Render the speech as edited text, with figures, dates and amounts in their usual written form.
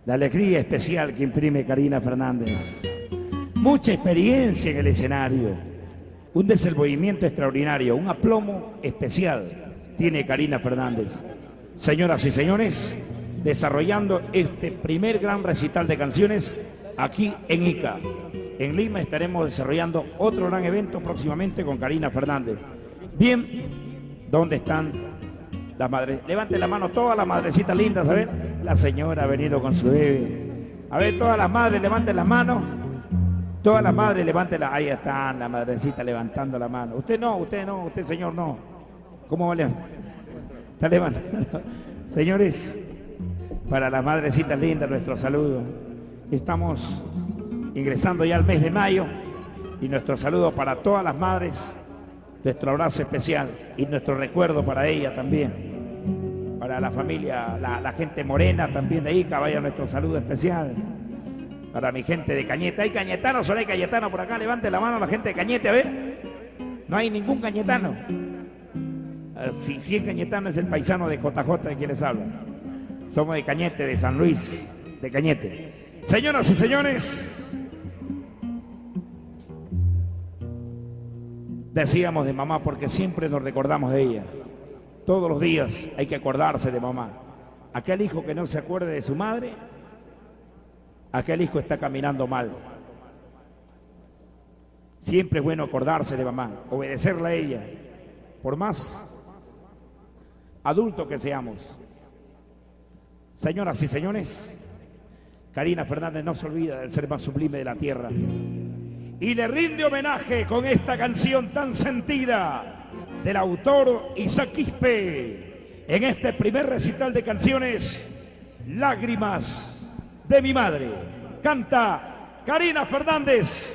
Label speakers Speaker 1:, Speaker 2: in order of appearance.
Speaker 1: La alegría especial que imprime Karina Fernández. Mucha experiencia en el escenario. Un desenvolvimiento extraordinario, un aplomo especial tiene Karina Fernández. Señoras y señores, desarrollando este primer gran recital de canciones aquí en Ica. En Lima estaremos desarrollando otro gran evento próximamente con Karina Fernández. Bien, ¿dónde están las madres? Levanten la mano todas las madrecitas lindas, a ver. La señora ha venido con su bebé. A ver, todas las madres levanten las manos. Todas las madres levanten la... Ahí están las madrecitas levantando la mano. Usted no, usted señor no. ¿Cómo va a levantar? Está levantando. Señores, para las madrecitas lindas nuestro saludo. Estamos ingresando ya al mes de mayo y nuestro saludo para todas las madres, nuestro abrazo especial y nuestro recuerdo para ella también. Para la familia, la gente morena también de Ica, vaya nuestro saludo especial. Para mi gente de Cañete. ¿Hay cañetanos o no hay cañetanos por acá? Levante la mano la gente de Cañete, a ver. No hay ningún cañetano. Si es cañetano es el paisano de JJ de quienes hablan. Somos de Cañete, de San Luis, de Cañete. Señoras y señores, decíamos de mamá porque siempre nos recordamos de ella. Todos los días hay que acordarse de mamá. Aquel hijo que no se acuerde de su madre, aquel hijo está caminando mal. Siempre es bueno acordarse de mamá, obedecerla a ella, por más adultos que seamos. Señoras y señores, Karina Fernández no se olvida del ser más sublime de la tierra y le rinde homenaje con esta canción tan sentida del autor Isaac Quispe en este primer recital de canciones, Lágrimas de mi madre. Canta Karina Fernández.